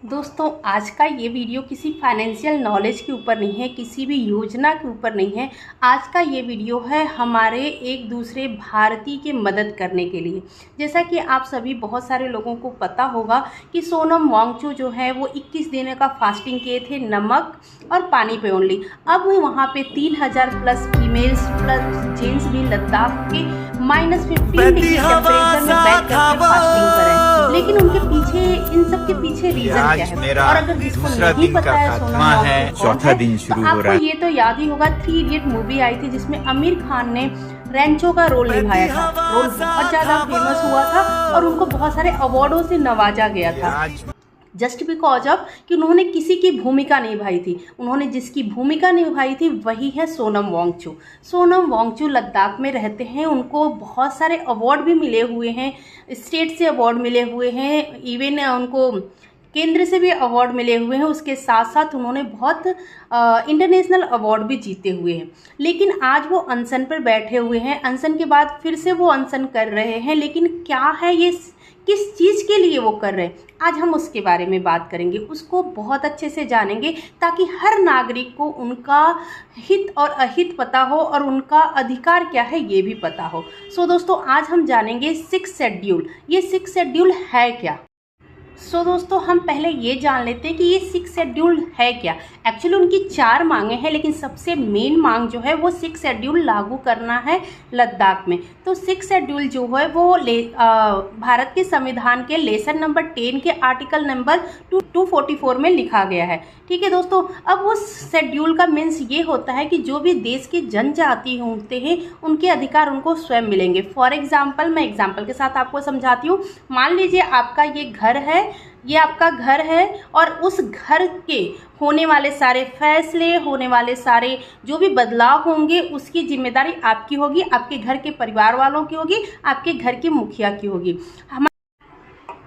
दोस्तों, आज का ये वीडियो किसी फाइनेंशियल नॉलेज के ऊपर नहीं है, किसी भी योजना के ऊपर नहीं है। आज का ये वीडियो है हमारे एक दूसरे भारतीय की मदद करने के लिए। जैसा कि आप सभी बहुत सारे लोगों को पता होगा कि सोनम वांगचुक जो है वो 21 दिन का फास्टिंग किए थे नमक और पानी पे ओनली। अब वहाँ पे 3000 प्लस फीमेल्स प्लस जेंट्स भी लद्दाख के -15 डिग्री टेम्परेचर में बैठ करके फास्टिंग करें। लेकिन उनके पीछे, इन सब के पीछे रीजन क्या है? और अगर जिसको नहीं पता है सोनम है, चौथा दिन शुरू हो रहा है, आपको ये तो याद ही होगा 3 इडियट मूवी आई थी जिसमें आमिर खान ने रेंचो का रोल निभाया था। रोल बहुत ज्यादा फेमस हुआ था और उनको बहुत सारे अवार्डों से नवाजा गया था, जस्ट बिकॉज ऑफ कि उन्होंने किसी की भूमिका निभाई थी। उन्होंने जिसकी भूमिका निभाई थी वही है सोनम वांगचुक। सोनम वांगचुक लद्दाख में रहते हैं, उनको बहुत सारे अवार्ड भी मिले हुए हैं, स्टेट से अवार्ड मिले हुए हैं, इवन उनको केंद्र से भी अवार्ड मिले हुए हैं। उसके साथ साथ उन्होंने बहुत इंटरनेशनल अवार्ड भी जीते हुए हैं। लेकिन आज वो अनशन पर बैठे हुए हैं। अनशन के बाद फिर से वो अनशन कर रहे हैं, लेकिन क्या है ये, किस चीज़ के लिए वो कर रहे हैं, आज हम उसके बारे में बात करेंगे, उसको बहुत अच्छे से जानेंगे ताकि हर नागरिक को उनका हित और अहित पता हो और उनका अधिकार क्या है ये भी पता हो। सो दोस्तों, आज हम जानेंगे 6 शेड्यूल। ये 6 शेड्यूल है क्या? दोस्तों, हम पहले ये जान लेते हैं कि ये 6 शेड्यूल है क्या। एक्चुअली उनकी 4 मांगे हैं, लेकिन सबसे मेन मांग जो है वो 6 शेड्यूल लागू करना है लद्दाख में। तो 6 शेड्यूल जो है वो भारत के संविधान के लेसन नंबर 10 के आर्टिकल नंबर 244 में लिखा गया है। ठीक है दोस्तों, अब उस शेड्यूल का मीन्स ये होता है कि जो भी देश के जनजाति होते हैं उनके अधिकार उनको स्वयं मिलेंगे। फॉर एग्जाम्पल, मैं एग्जाम्पल के साथ आपको समझाती हूँ। मान लीजिए आपका ये घर है, ये आपका घर है और उस घर के होने वाले सारे फैसले, होने वाले सारे जो भी बदलाव होंगे उसकी जिम्मेदारी आपकी होगी, आपके घर के परिवार वालों की होगी, आपके घर के मुखिया की होगी।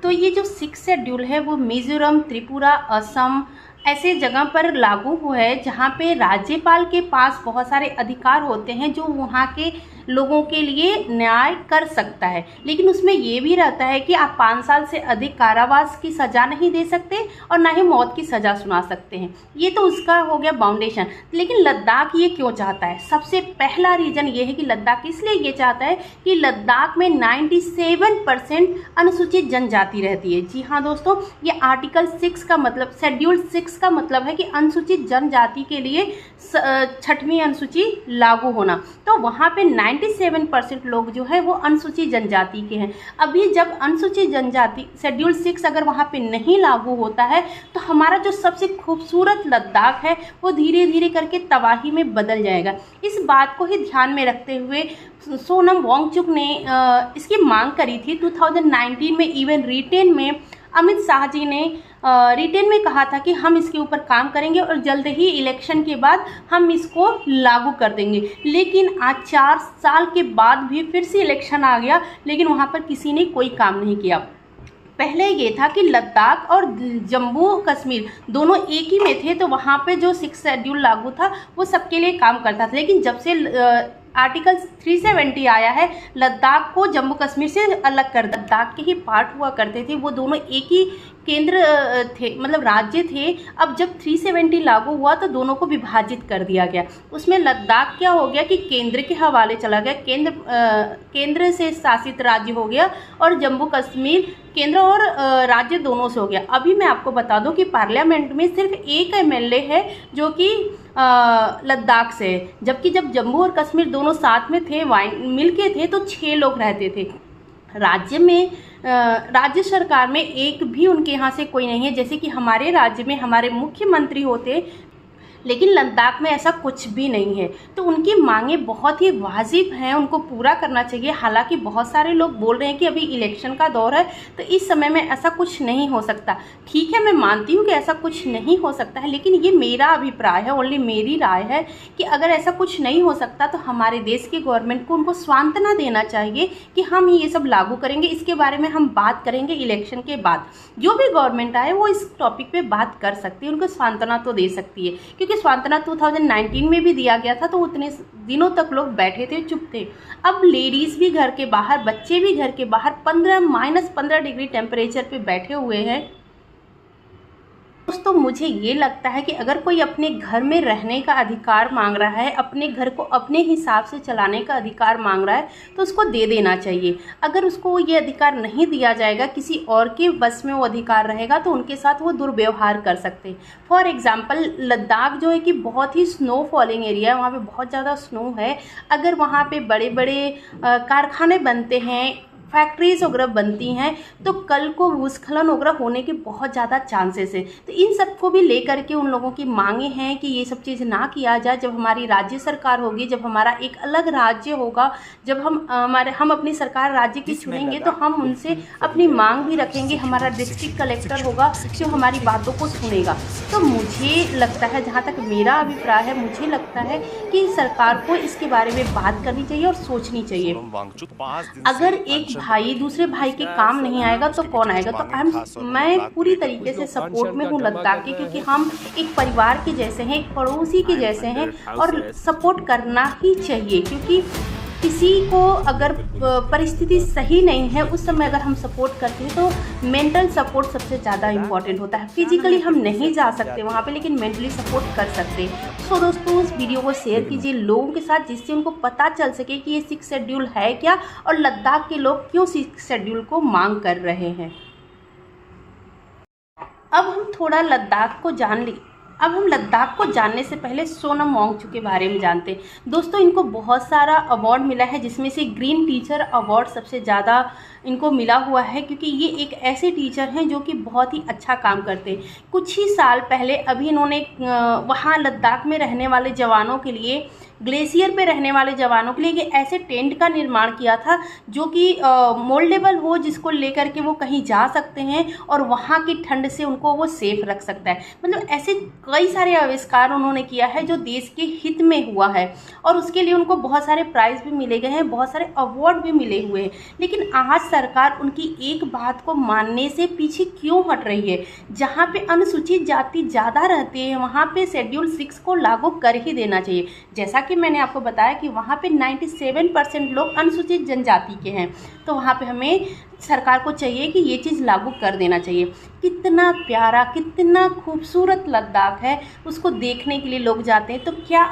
तो ये जो 6 शेड्यूल है वो मिजोरम, त्रिपुरा, असम ऐसे जगह पर लागू हुआ है जहाँ पे राज्यपाल के पास बहुत सारे अधिकार होते हैं जो वहाँ के लोगों के लिए न्याय कर सकता है। लेकिन उसमें ये भी रहता है कि आप 5 साल से अधिक कारावास की सज़ा नहीं दे सकते और ना ही मौत की सज़ा सुना सकते हैं। ये तो उसका हो गया बाउंडेशन। लेकिन लद्दाख ये क्यों चाहता है? सबसे पहला रीज़न ये है कि लद्दाख इसलिए ये चाहता है कि लद्दाख में 97% अनुसूचित जनजाति रहती है। जी हाँ दोस्तों, ये आर्टिकल 6 का मतलब, शेड्यूल 6 का मतलब है कि अनुसूचित जनजाति के लिए 6वीं अनुसूची लागू होना। तो वहाँ पे 97% लोग जो है वो अनुसूचित जनजाति के हैं। अभी जब अनुसूचित जनजाति शेड्यूल 6 अगर वहाँ पे नहीं लागू होता है तो हमारा जो सबसे खूबसूरत लद्दाख है वो धीरे धीरे करके तबाही में बदल जाएगा। इस बात को ही ध्यान में रखते हुए सोनम वांगचुक ने इसकी मांग करी थी 2019 में। इवन रिटेन में अमित शाह जी ने रिटेन में कहा था कि हम इसके ऊपर काम करेंगे और जल्द ही इलेक्शन के बाद हम इसको लागू कर देंगे। लेकिन आज 4 साल के बाद भी फिर से इलेक्शन आ गया, लेकिन वहाँ पर किसी ने कोई काम नहीं किया। पहले ये था कि लद्दाख और जम्मू कश्मीर दोनों एक ही में थे, तो वहाँ पे जो 6 शेड्यूल लागू था वो सबके लिए काम करता था। लेकिन जब से आर्टिकल 370 आया है, लद्दाख को जम्मू कश्मीर से अलग कर, लद्दाख के ही पार्ट हुआ करते थे, वो दोनों एक ही केंद्र थे, मतलब राज्य थे। अब जब 370 लागू हुआ तो दोनों को विभाजित कर दिया गया। उसमें लद्दाख क्या हो गया कि केंद्र के हवाले चला गया, केंद्र से शासित राज्य हो गया, और जम्मू कश्मीर केंद्र और राज्य दोनों से हो गया। अभी मैं आपको बता दूं कि पार्लियामेंट में सिर्फ एक MLA है जो कि लद्दाख से है, जबकि जब जम्मू और कश्मीर दोनों साथ में थे, मिलके थे, तो 6 लोग रहते थे। राज्य में राज्य सरकार में एक भी उनके यहाँ से कोई नहीं है। जैसे कि हमारे राज्य में हमारे मुख्यमंत्री होते, लेकिन लद्दाख में ऐसा कुछ भी नहीं है। तो उनकी मांगें बहुत ही वाजिब हैं, उनको पूरा करना चाहिए। हालांकि बहुत सारे लोग बोल रहे हैं कि अभी इलेक्शन का दौर है तो इस समय में ऐसा कुछ नहीं हो सकता। ठीक है, मैं मानती हूँ कि ऐसा कुछ नहीं हो सकता है, लेकिन ये मेरा अभिप्राय है, ओनली मेरी राय है कि अगर ऐसा कुछ नहीं हो सकता तो हमारे देश की गवर्नमेंट को उनको सांत्वना देना चाहिए कि हम ये सब लागू करेंगे। इसके बारे में हम बात करेंगे इलेक्शन के बाद। जो भी गवर्नमेंट आए वो इस टॉपिक पे बात कर सकती है, उनको सांत्वना तो दे सकती है, क्योंकि सांत्वना 2019 में भी दिया गया था तो उतने दिनों तक लोग बैठे थे, चुप थे। अब लेडीज भी घर के बाहर, बच्चे भी घर के बाहर -15 डिग्री टेम्परेचर पे बैठे हुए हैं। दोस्तों मुझे ये लगता है कि अगर कोई अपने घर में रहने का अधिकार मांग रहा है, अपने घर को अपने हिसाब से चलाने का अधिकार मांग रहा है, तो उसको दे देना चाहिए। अगर उसको ये अधिकार नहीं दिया जाएगा, किसी और के बस में वो अधिकार रहेगा, तो उनके साथ वो दुर्व्यवहार कर सकते हैं। फॉर एग्जाम्पल लद्दाख जो है कि बहुत ही स्नो फॉलिंग एरिया है, वहाँ पे बहुत ज़्यादा स्नो है। अगर वहाँ पे बड़े बड़े कारखाने बनते हैं, फैक्ट्रीज वगैरह बनती हैं, तो कल को भूस्खलन वगैरह होने के बहुत ज़्यादा चांसेस है। तो इन सब को भी लेकर के उन लोगों की मांगे हैं कि ये सब चीज़ ना किया जाए। जब हमारी राज्य सरकार होगी, जब हमारा एक अलग राज्य होगा, जब हम अपनी सरकार राज्य की चुनेंगे, तो हम उनसे अपनी मांग भी रखेंगे। हमारा डिस्ट्रिक्ट कलेक्टर होगा जो हमारी बातों को सुनेगा। तो मुझे लगता है, जहाँ तक मेरा अभिप्राय है, मुझे लगता है कि सरकार को इसके बारे में बात करनी चाहिए और सोचनी चाहिए। अगर एक भाई दूसरे भाई के काम नहीं आएगा तो कौन आएगा। तो मैं पूरी तरीके से सपोर्ट में हूँ लद्दाख के, क्योंकि हम एक परिवार के जैसे हैं, एक पड़ोसी के जैसे हैं, और सपोर्ट करना ही चाहिए। क्योंकि किसी को अगर परिस्थिति सही नहीं है, उस समय अगर हम सपोर्ट करते हैं, तो मेंटल सपोर्ट सबसे ज़्यादा इम्पॉर्टेंट होता है। फिजिकली हम नहीं जा सकते वहाँ पे, लेकिन मेंटली सपोर्ट कर सकते हैं। सो दोस्तों, इस वीडियो को शेयर कीजिए लोगों के साथ, जिससे उनको पता चल सके कि ये 6 शेड्यूल है क्या, और लद्दाख के लोग क्यों 6 शेड्यूल को मांग कर रहे हैं। अब हम लद्दाख को जानने से पहले सोनम वांगचुक के बारे में जानते हैं। दोस्तों, इनको बहुत सारा अवार्ड मिला है, जिसमें से ग्रीन टीचर अवार्ड सबसे ज़्यादा इनको मिला हुआ है, क्योंकि ये एक ऐसे टीचर हैं जो कि बहुत ही अच्छा काम करते हैं। कुछ ही साल पहले अभी इन्होंने वहाँ लद्दाख में रहने वाले जवानों के लिए, ग्लेशियर पे रहने वाले जवानों के लिए ऐसे टेंट का निर्माण किया था, जो कि मोल्डेबल हो, जिसको लेकर के वो कहीं जा सकते हैं और वहाँ की ठंड से उनको वो सेफ रख सकता है। मतलब ऐसे कई सारे आविष्कार उन्होंने किया है जो देश के हित में हुआ है, और उसके लिए उनको बहुत सारे प्राइज़ भी मिले गए हैं, बहुत सारे अवार्ड भी मिले हुए हैं। लेकिन आज सरकार उनकी एक बात को मानने से पीछे क्यों हट रही है। जहाँ पे अनुसूचित जाति ज़्यादा रहती है, वहाँ पे शेड्यूल 6 को लागू कर ही देना चाहिए। जैसा कि मैंने आपको बताया कि वहाँ पे 97% लोग अनुसूचित जनजाति के हैं, तो वहाँ पे हमें सरकार को चाहिए कि ये चीज़ लागू कर देना चाहिए। कितना प्यारा, कितना खूबसूरत लद्दाख है, उसको देखने के लिए लोग जाते हैं। तो क्या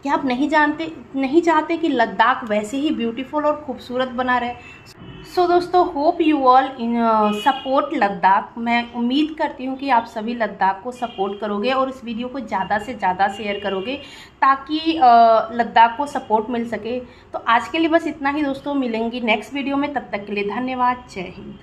आप नहीं चाहते कि लद्दाख वैसे ही ब्यूटीफुल और खूबसूरत बना रहे। सो दोस्तों, hope you all support Ladakh. मैं उम्मीद करती हूँ कि आप सभी लद्दाख को सपोर्ट करोगे और इस वीडियो को ज़्यादा से ज़्यादा शेयर करोगे, ताकि लद्दाख को सपोर्ट मिल सके। तो आज के लिए बस इतना ही दोस्तों, मिलेंगी नेक्स्ट वीडियो में। तब तक के लिए धन्यवाद। जय हिंद।